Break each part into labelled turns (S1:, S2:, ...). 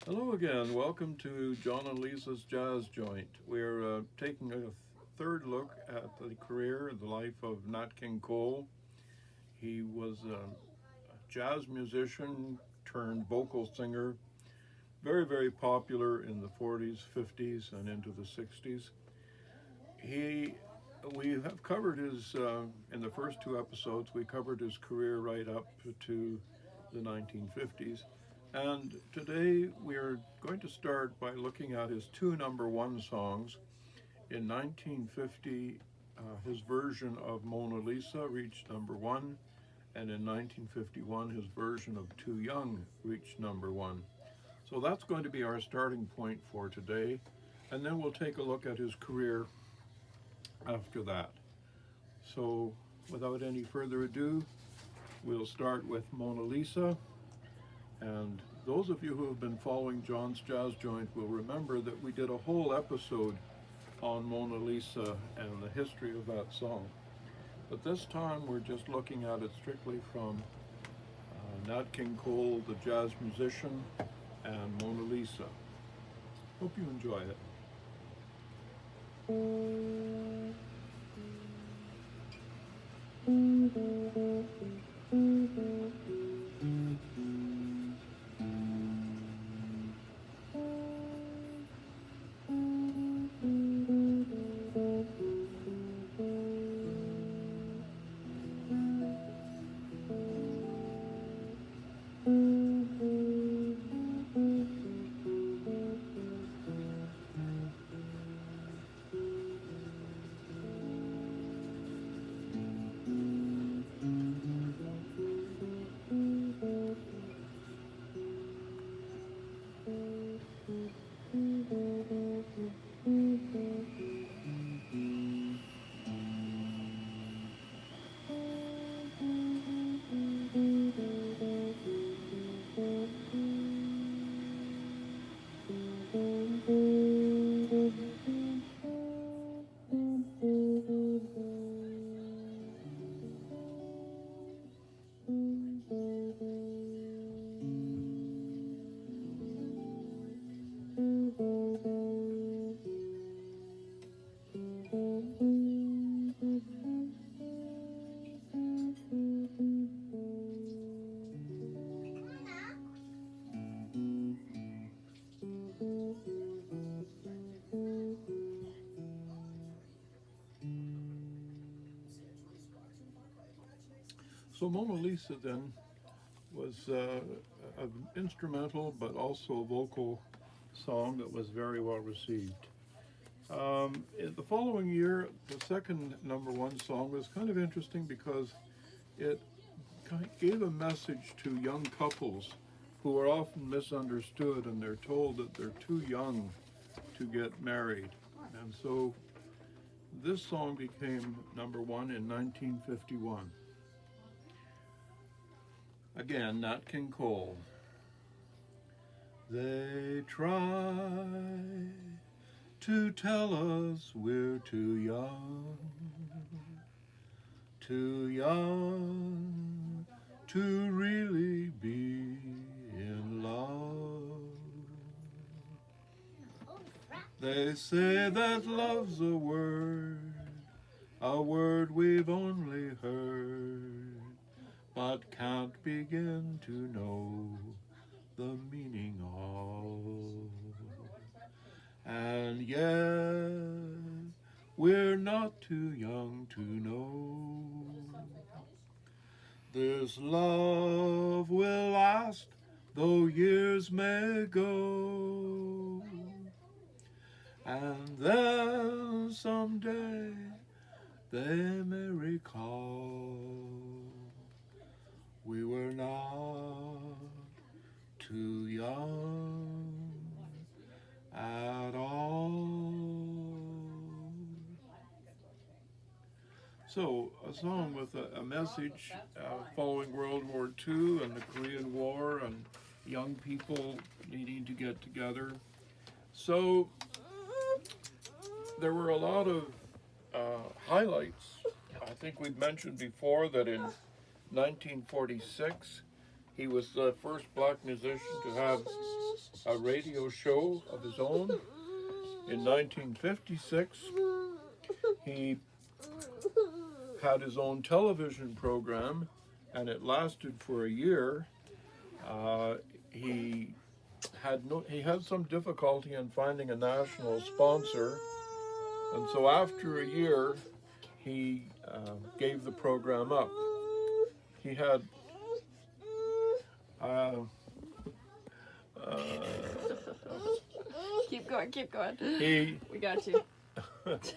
S1: Hello again. Welcome to John and Lisa's Jazz Joint. We're taking a third look at the career and the life of NatKing Cole. He was a jazz musician turned vocal singer, very popular in the 40s, 50s, and into the 60s. He, we have covered his, in the first two episodes, we covered his career right up to the 1950s. And today we are going to start by looking at his two number one songs. In 1950, his version of Mona Lisa reached number one, and in 1951, his version of Too Young reached number one. So that's going to be our starting point for today, and then we'll take a look at his career after that. So without any further ado, we'll start with Mona Lisa. And those of you who have been following John's Jazz Joint will remember that we did a whole episode on Mona Lisa and the history of that song. But this time we're just looking at it strictly from Nat King Cole, the jazz musician, and Mona Lisa. Hope you enjoy it. So Mona Lisa then was an instrumental but also a vocal song that was very well received. In the following year, the second number one song was kind of interesting because it gave a message to young couples who are often misunderstood and they're told that they're too young to get married. And so this song became number one in 1951. Again, Nat King Cole. They try to tell us we're too young to really be in love. They say that love's a word we've only heard, but can't begin to know the meaning of. And yet, we're not too young to know this love will last, though years may go. And then someday they may recall we were not too young at all. So, a song with a message following World War II and the Korean War and young people needing to get together. So, there were a lot of highlights. I think we've mentioned before that in 1946, he was the first black musician to have a radio show of his own. In 1956, he had his own television program, and it lasted for a year. He had some difficulty in finding a national sponsor, and so after a year, he gave the program up. He had
S2: keep going, keep going.
S1: we
S2: got you. It's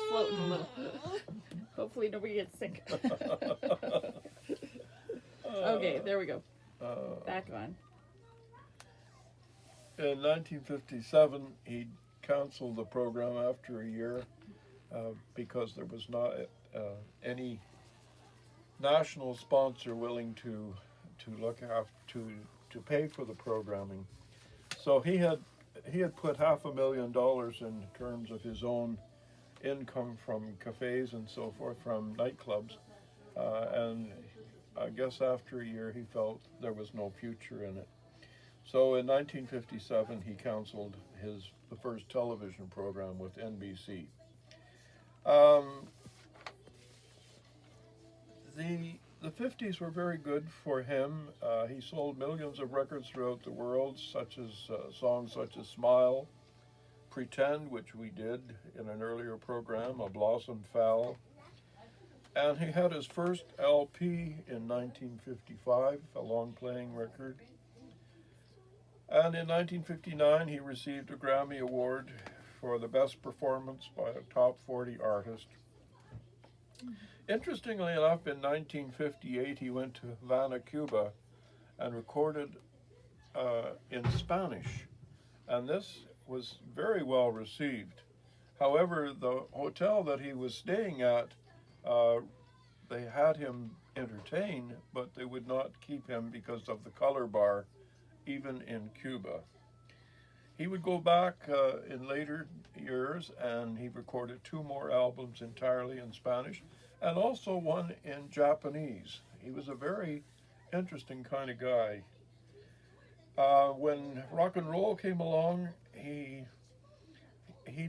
S2: floating a little. Hopefully nobody gets sick. Okay, there we go. Back on.
S1: In 1957, he canceled the program after a year because there was not any national sponsor willing to look after to pay for the programming. So he had put $500,000 in terms of his own income from cafes and so forth, from nightclubs, and I guess after a year he felt there was no future in it. So in 1957 he canceled the first television program with NBC. The 50s were very good for him. He sold millions of records throughout the world, songs such as Smile, Pretend, which we did in an earlier program, A Blossom Fell. And he had his first LP in 1955, a long-playing record. And in 1959, he received a Grammy Award for the best performance by a top 40 artist. Interestingly enough, in 1958, he went to Havana, Cuba, and recorded in Spanish. And this was very well received. However, the hotel that he was staying at, they had him entertain, but they would not keep him because of the color bar, even in Cuba. He would go back in later years, and he recorded 2 more albums entirely in Spanish, and also one in Japanese. He was a very interesting kind of guy. When rock and roll came along, he,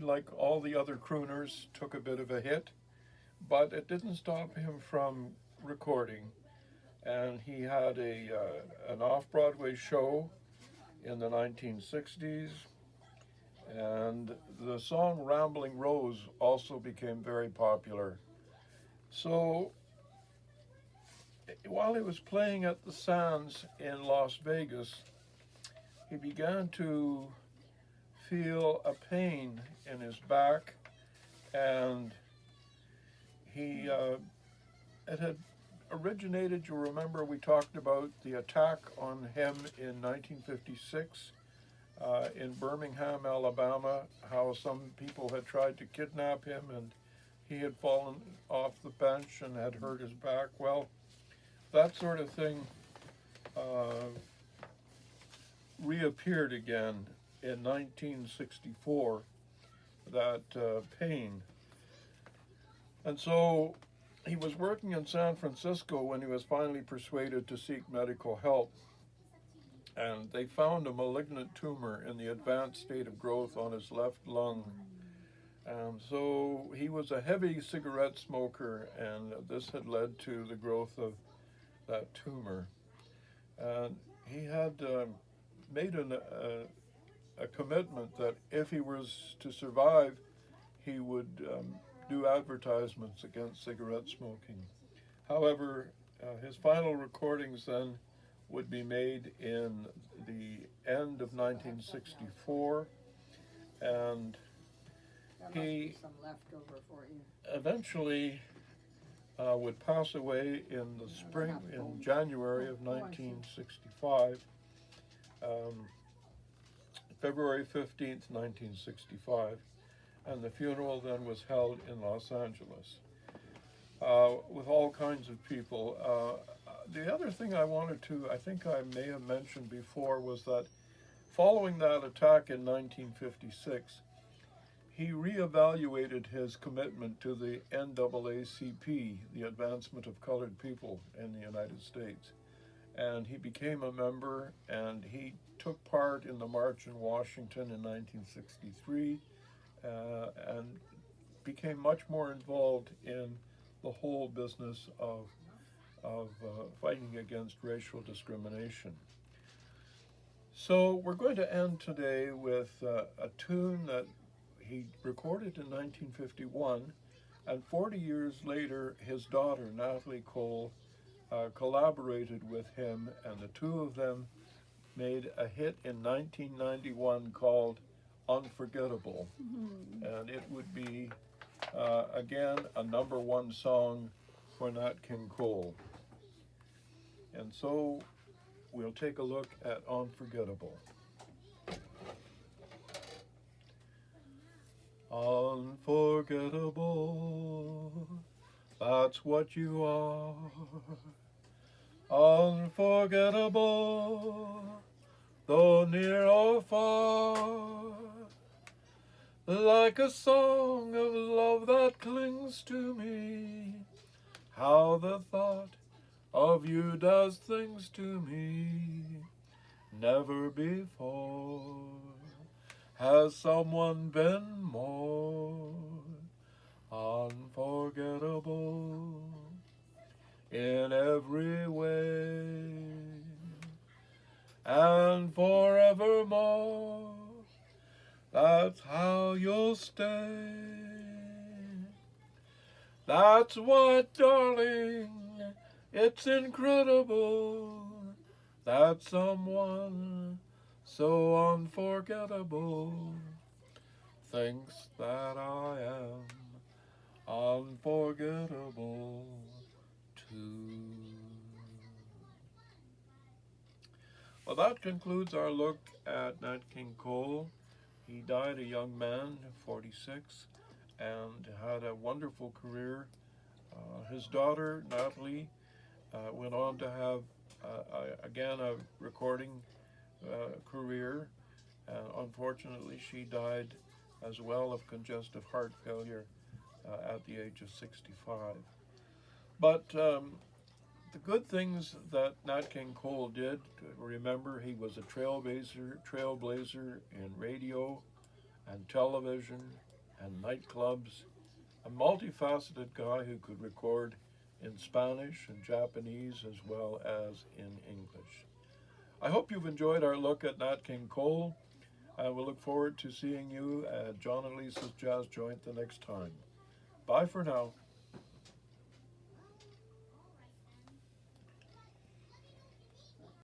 S1: like all the other crooners, took a bit of a hit, but it didn't stop him from recording. And he had an off-Broadway show in the 1960s, and the song Rambling Rose also became very popular. So while he was playing at the Sands in Las Vegas, he began to feel a pain in his back, and it had originated, you remember we talked about the attack on him in 1956 in Birmingham, Alabama, how some people had tried to kidnap him and he had fallen off the bench and had hurt his back. Well, that sort of thing reappeared again in 1964, that pain. And so he was working in San Francisco when he was finally persuaded to seek medical help. And they found a malignant tumor in the advanced state of growth on his left lung. And so he was a heavy cigarette smoker, and this had led to the growth of that tumor. And he had made a commitment that if he was to survive, he would do advertisements against cigarette smoking. However, his final recordings then would be made in the end of 1964, and he eventually would pass away in the spring, in January of 1965, February 15th, 1965, and the funeral then was held in Los Angeles with all kinds of people. The other thing I think I may have mentioned before, was that following that attack in 1956, he reevaluated his commitment to the NAACP, the Advancement of Colored People in the United States. And he became a member, and he took part in the March in Washington in 1963 and became much more involved in the whole business of fighting against racial discrimination. So we're going to end today with a tune that he recorded in 1951, and 40 years later, his daughter, NatKing Cole, collaborated with him, and the two of them made a hit in 1991 called Unforgettable. And it would be, again, a #1 song for NatKing Cole. And so we'll take a look at Unforgettable. Unforgettable, that's what you are. Unforgettable, though near or far. Like a song of love that clings to me. How the thought of you does things to me. Never before has someone been more unforgettable in every way, and forevermore, that's how you'll stay. That's what, darling, it's incredible that someone so unforgettable thinks that I am unforgettable too. Well, that concludes our look at NatKing Cole. He died a young man, 46, and had a wonderful career. His daughter, Natalie, went on to have, again, a recording career. Unfortunately, she died as well of congestive heart failure at the age of 65. But the good things that NatKing Cole did, remember, he was a trailblazer in radio and television and nightclubs, a multifaceted guy who could record in Spanish and Japanese as well as in English. I hope you've enjoyed our look at NatKing Cole, and we'll look forward to seeing you at John and Lisa's Jazz Joint the next time. Bye for now.